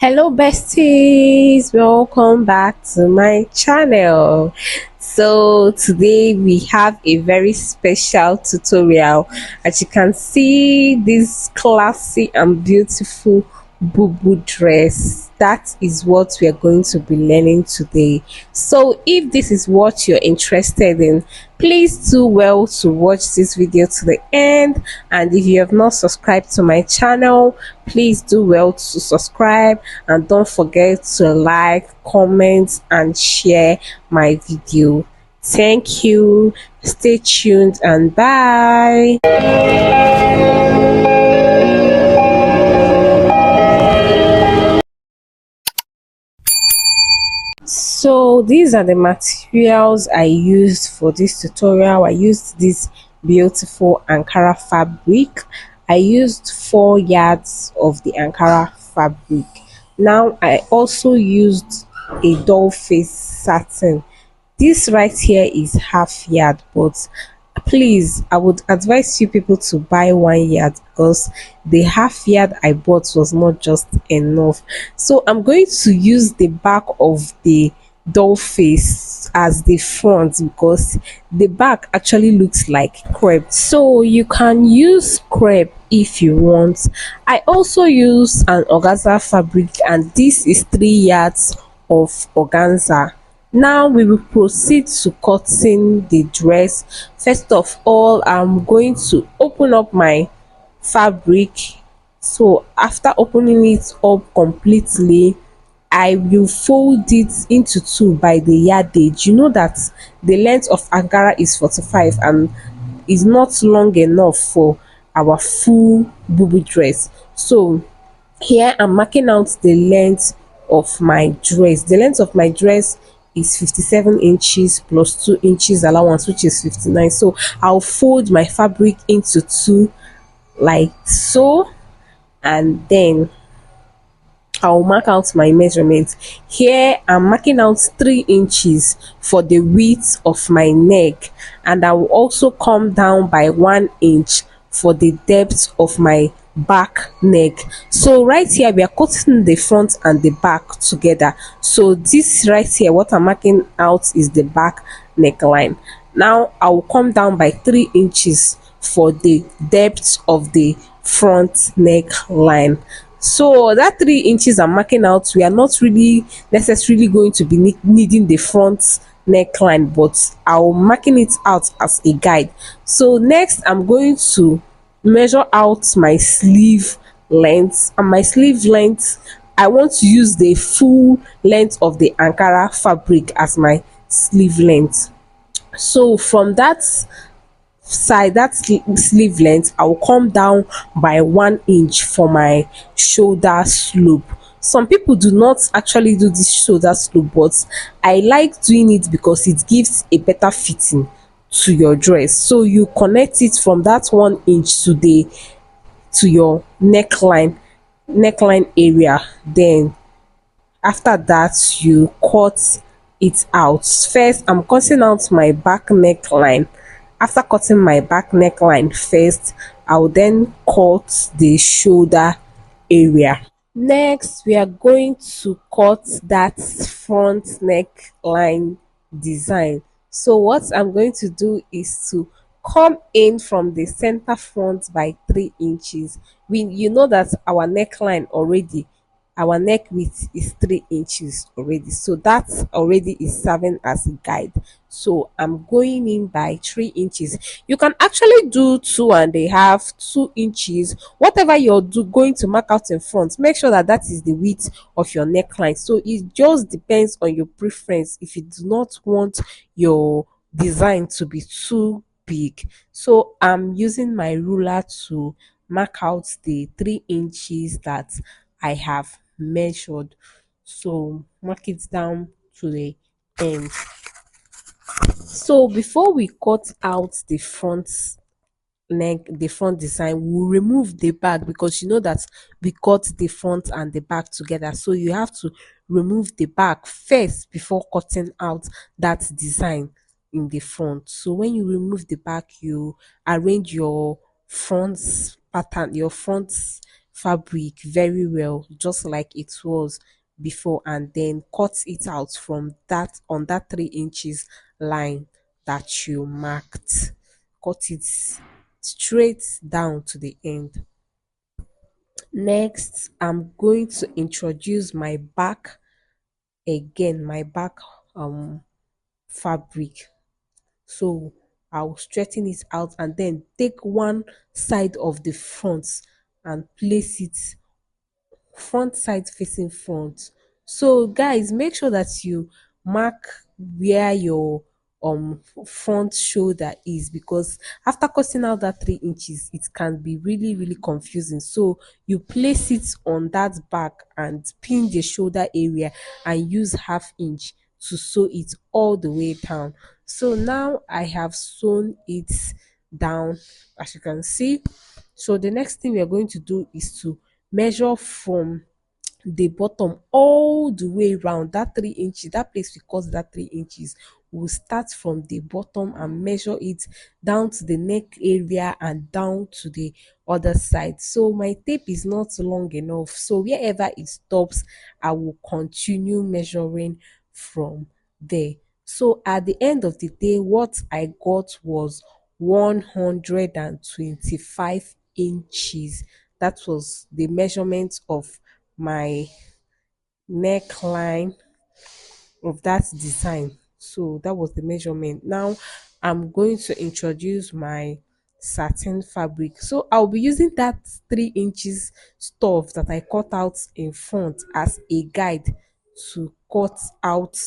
Hello besties, welcome back to my channel. So today we have a very special tutorial. As you can see, this classy and beautiful Bubu dress, that is what we are going to be learning today. So if this is what you're interested in, please do well to watch this video to the end, and if you have not subscribed to my channel, please do well to subscribe, and don't forget to like, comment and share my video. Thank you, stay tuned, and bye. So these are the materials I used for this tutorial. I used this beautiful Ankara fabric. I used 4 yards of the Ankara fabric. Now I also used a doll face satin. This right here is half yard, but please, I would advise you people to buy 1 yard because the half yard I bought was not just enough. So I'm going to use the back of the doll face as the front because the back actually looks like crepe, so you can use crepe if you want. I also use an organza fabric, and this is 3 yards of organza. Now we will proceed to cutting the dress. First of all, I'm going to open up my fabric. So after opening it up completely, I will fold it into two by the yardage. You know that the length of Ankara is 45 and is not long enough for our full Bubu dress. So here I'm marking out the length of my dress. The length of my dress is 57 inches plus 2 inches allowance, which is 59. So I'll fold my fabric into two like so, and then I'll mark out my measurements. Here I'm marking out 3 inches for the width of my neck, and I will also come down by 1 inch for the depth of my back neck. So right here we are cutting the front and the back together. So this right here, what I'm marking out is the back neckline. Now I will come down by 3 inches for the depth of the front neckline. So that 3 inches I'm marking out, we are not really necessarily going to be needing the front neckline, but I'll marking it out as a guide. So next I'm going to measure out my sleeve length, and my sleeve length, I want to use the full length of the Ankara fabric as my sleeve length. So from that side, that sleeve length, I will come down by 1 inch for my shoulder slope. Some people do not actually do this shoulder slope, but I like doing it because it gives a better fitting to your dress. So you connect it from that 1 inch to your neckline area. Then after that you cut it out. First I'm cutting out my back neckline. After cutting my back neckline first, I'll then cut the shoulder area. Next we are going to cut that front neckline design. So what I'm going to do is to come in from the center front by 3 inches. You know that our neckline already, our neck width is 3 inches already, so that already is serving as a guide. So I'm going in by 3 inches. You can actually do 2.5, 2 inches, whatever you're going to mark out in front. Make sure that that is the width of your neckline. So it just depends on your preference if you do not want your design to be too big. So I'm using my ruler to mark out the 3 inches that I have measured. So mark it down to the end. So before we cut out the front neck, the front design, we'll remove the back because you know that we cut the front and the back together. So you have to remove the back first before cutting out that design in the front. So when you remove the back, you arrange your front pattern, your front fabric very well, just like it was before, and then cut it out from that on that 3 inches line that you marked. Cut it straight down to the end. Next, I'm going to introduce my back again, my back fabric. So I'll straighten it out and then take one side of the front and place it front side facing front. So guys, make sure that you mark where your front shoulder is, because after cutting out that 3 inches it can be really confusing. So you place it on that back and pin the shoulder area and use 1/2 inch to sew it all the way down. So now I have sewn it down, as you can see. So the next thing we are going to do is to measure from the bottom all the way round that 3 inches, that place we cut that 3 inches. We'll start from the bottom and measure it down to the neck area and down to the other side. So my tape is not long enough, so wherever it stops I will continue measuring from there. So at the end of the day, what I got was 125 inches. That was the measurement of my neckline of that design. So that was the measurement. Now I'm going to introduce my satin fabric. So I'll be using that 3 inches stuff that I cut out in front as a guide to cut out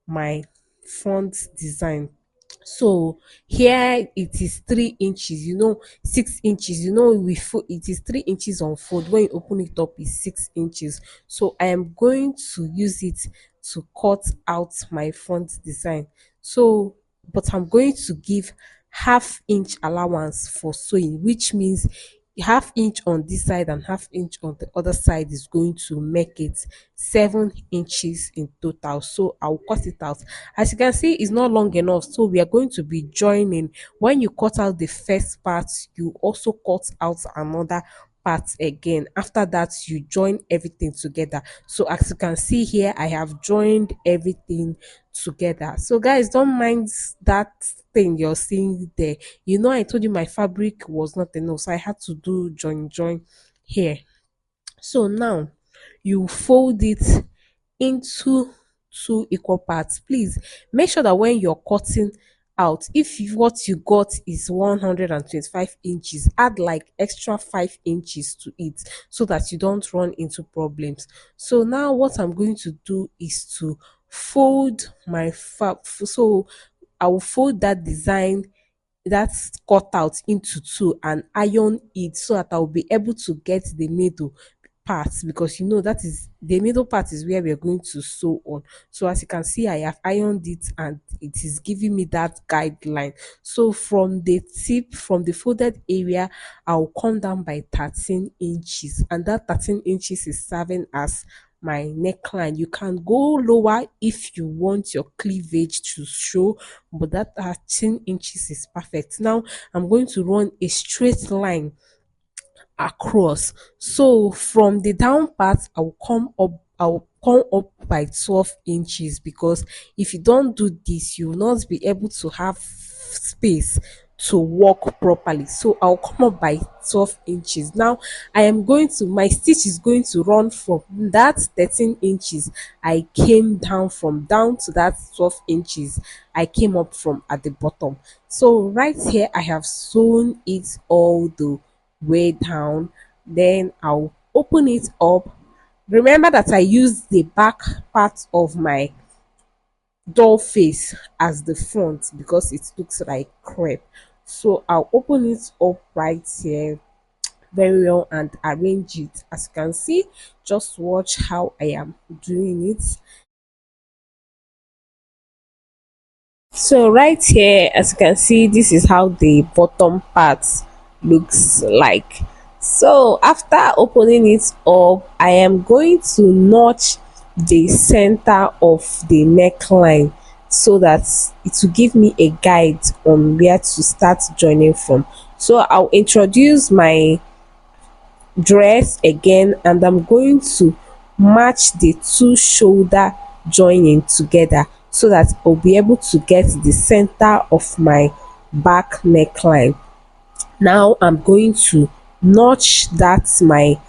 my front design. So here it is 3 inches, 6 inches, it is 3 inches on fold. When you open it up, is 6 inches. So I am going to use it to cut out my front design. So, but I'm going to give 1/2 inch allowance for sewing, which means 1/2 inch on this side and 1/2 inch on the other side is going to make it 7 inches in total. So I'll cut it out. As you can see, it's not long enough, so we are going to be joining. When you cut out the first part, you also cut out another part again. After that, you join everything together. So as you can see here, I have joined everything together. So guys, don't mind that thing you're seeing there. I told you my fabric was not enough, so I had to do join here. So now you fold it into two equal parts. Please make sure that when you're cutting out, if what you got is 125 inches, add like extra 5 inches to it so that you don't run into problems. So now what I'm going to do is to fold my so I will fold that design, that's cut out, into two and iron it so that I'll be able to get the middle part, because that is the middle part is where we're going to sew on. So as you can see, I have ironed it and it is giving me that guideline. So from the tip, from the folded area, I'll come down by 13 inches, and that 13 inches is serving as my neckline. You can go lower if you want your cleavage to show, but that 13 inches is perfect. Now I'm going to run a straight line across. So from the down part, I'll come up by 12 inches, because if you don't do this, you will not be able to have space to walk properly. So I'll come up by 12 inches. Now my stitch is going to run from that 13 inches. I came down to that 12 inches. I came up from at the bottom. So right here, I have sewn it all the way down. Then I'll open it up. Remember that I used the back part of my doll face as the front because it looks like crepe. So I'll open it up right here very well and arrange it. As you can see, just watch how I am doing it. So right here, as you can see, this is how the bottom part looks like. So after opening it up, I am going to notch the center of the neckline so that it will give me a guide on where to start joining from. So I'll introduce my dress again, and I'm going to match the two shoulder joining together so that I'll be able to get the center of my back neckline. Now I'm going to notch that my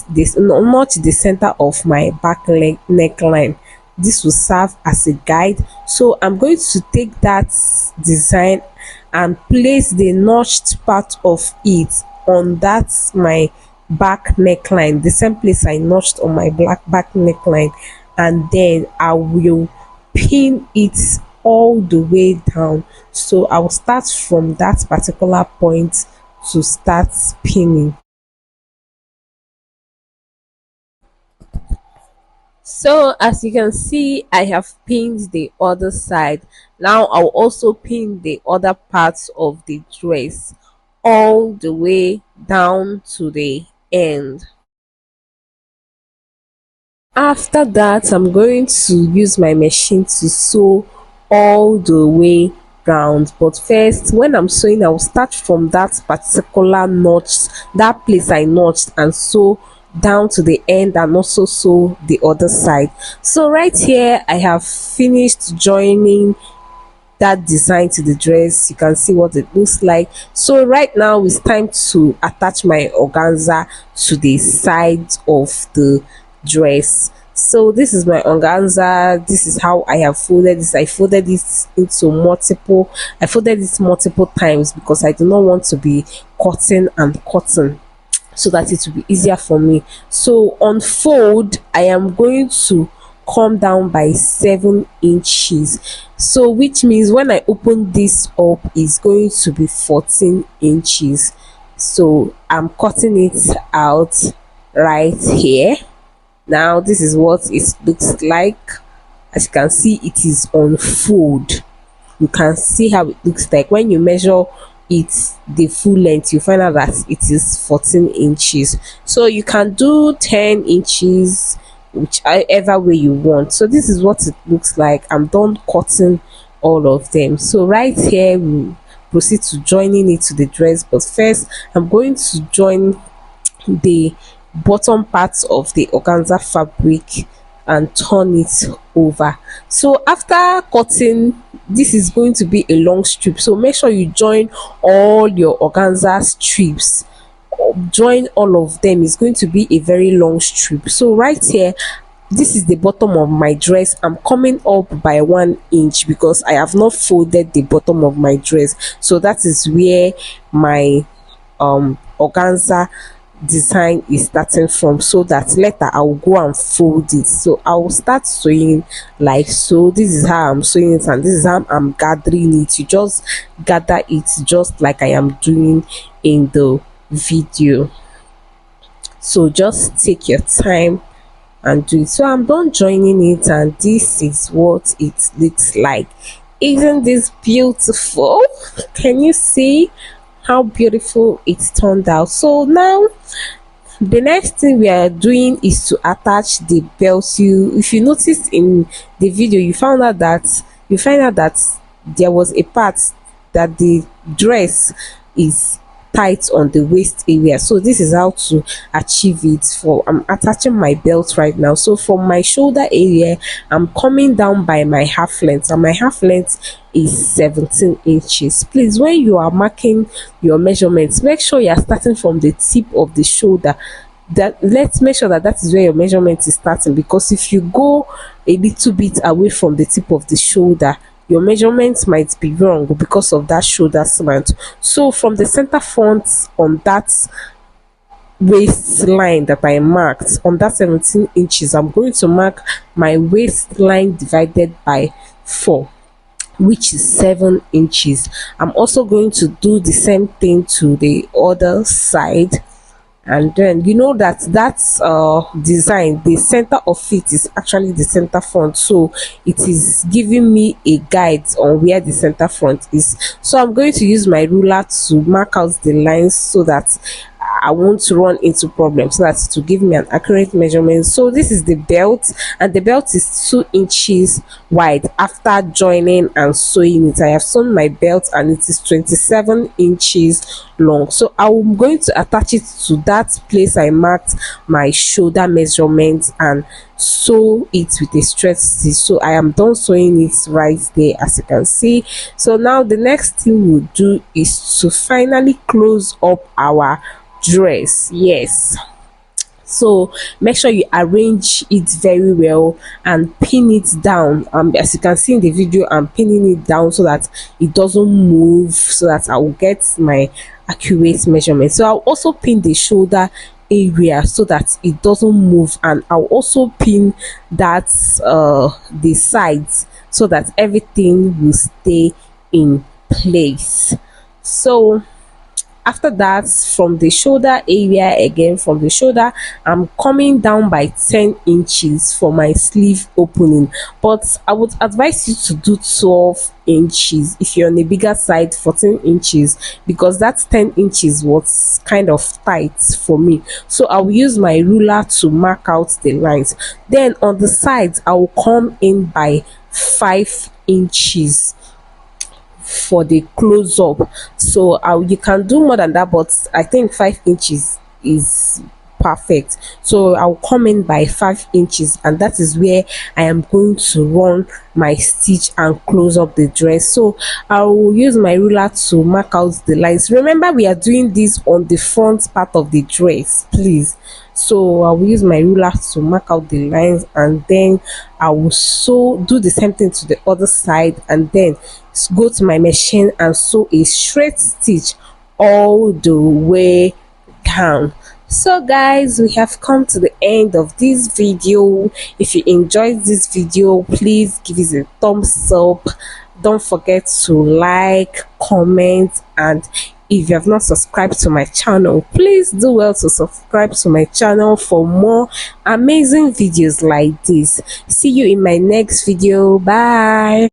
this notch the center of my back leg neckline. This will serve as a guide. So I'm going to take that design and place the notched part of it on that my back neckline, the same place I notched on my black back neckline, and then I will pin it all the way down. So I will start from that particular point to start pinning. So as you can see, I have pinned the other side. Now I'll also pin the other parts of the dress all the way down to the end. After that, I'm going to use my machine to sew all the way round. But first, when I'm sewing, I will start from that particular notch, that place I notched, and sew down to the end, and also sew the other side. So right here, I have finished joining that design to the dress. You can see what it looks like. So right now it's time to attach my organza to the sides of the dress. So this is my organza. This is how I have folded this. I folded this into multiple, I folded this multiple times because I do not want to be cutting and cutting, so that it will be easier for me. So on fold, I am going to come down by 7 inches, so which means when I open this up, it's going to be 14 inches. So I'm cutting it out right here. Now this is what it looks like. As you can see, it is on fold. You can see how it looks like when you measure it the full length. You find out that it is 14 inches. So you can do 10 inches, whichever way you want. So this is what it looks like. I'm done cutting all of them. So right here we proceed to joining it to the dress, but first I'm going to join the bottom parts of the organza fabric and turn it over. So after cutting, this is going to be a long strip, so make sure you join all your organza strips. Join all of them. It's going to be a very long strip. So right here, this is the bottom of my dress. I'm coming up by 1 inch because I have not folded the bottom of my dress. So that is where my organza design is starting from, so that later I'll go and fold it. So I'll start sewing like so. This is how I'm sewing it, and this is how I'm gathering it. You just gather it just like I am doing in the video. So just take your time and do it. So I'm done joining it, and this is what it looks like. Isn't this beautiful? Can you see how beautiful it turned out? So now the next thing we are doing is to attach the belt. If you noticed in the video, you find out that there was a part that the dress is tight on the waist area. So this is how to achieve it. For I'm attaching my belt right now. So from my shoulder area, I'm coming down by my half length, and my half length is 17 inches. Please, when you are marking your measurements, make sure you are starting from the tip of the shoulder. That let's make sure that that is where your measurement is starting, because if you go a little bit away from the tip of the shoulder, your measurements might be wrong because of that shoulder slant. So from the center front on that waistline that I marked, on that 17 inches, I'm going to mark my waistline divided by 4, which is 7 inches. I'm also going to do the same thing to the other side. And then you know that design, the center of it is actually the center front, so it is giving me a guide on where the center front is. So I'm going to use my ruler to mark out the lines so that I want to run into problems, so that's to give me an accurate measurement. So this is the belt, and the belt is 2 inches wide. After joining and sewing it, I have sewn my belt and it is 27 inches long. So I'm going to attach it to that place I marked my shoulder measurement and sew it with a stretch stitch. So I am done sewing it right there, as you can see. So now the next thing we'll do is to finally close up our dress. Yes, so make sure you arrange it very well and pin it down. As you can see in the video, I'm pinning it down so that it doesn't move, so that I will get my accurate measurement. So I'll also pin the shoulder area so that it doesn't move, and I'll also pin that the sides so that everything will stay in place. So after that, from the shoulder area, again from the shoulder, I'm coming down by 10 inches for my sleeve opening, but I would advise you to do 12 inches if you're on the bigger side, 14 inches, because that 10 inches was kind of tight for me. So I'll use my ruler to mark out the lines. Then on the sides, I will come in by 5 inches for the close up. So you can do more than that, but I think 5 inches is perfect. So I'll come in by 5 inches, and that is where I am going to run my stitch and close up the dress. So I will use my ruler to mark out the lines. Remember, we are doing this on the front part of the dress, please. So I will use my ruler to mark out the lines, and then I will do the same thing to the other side, and then go to my machine and sew a straight stitch all the way down. So guys, we have come to the end of this video. If you enjoyed this video, please give it a thumbs up. Don't forget to like, comment, and if you have not subscribed to my channel, please do well to subscribe to my channel for more amazing videos like this. See you in my next video. Bye.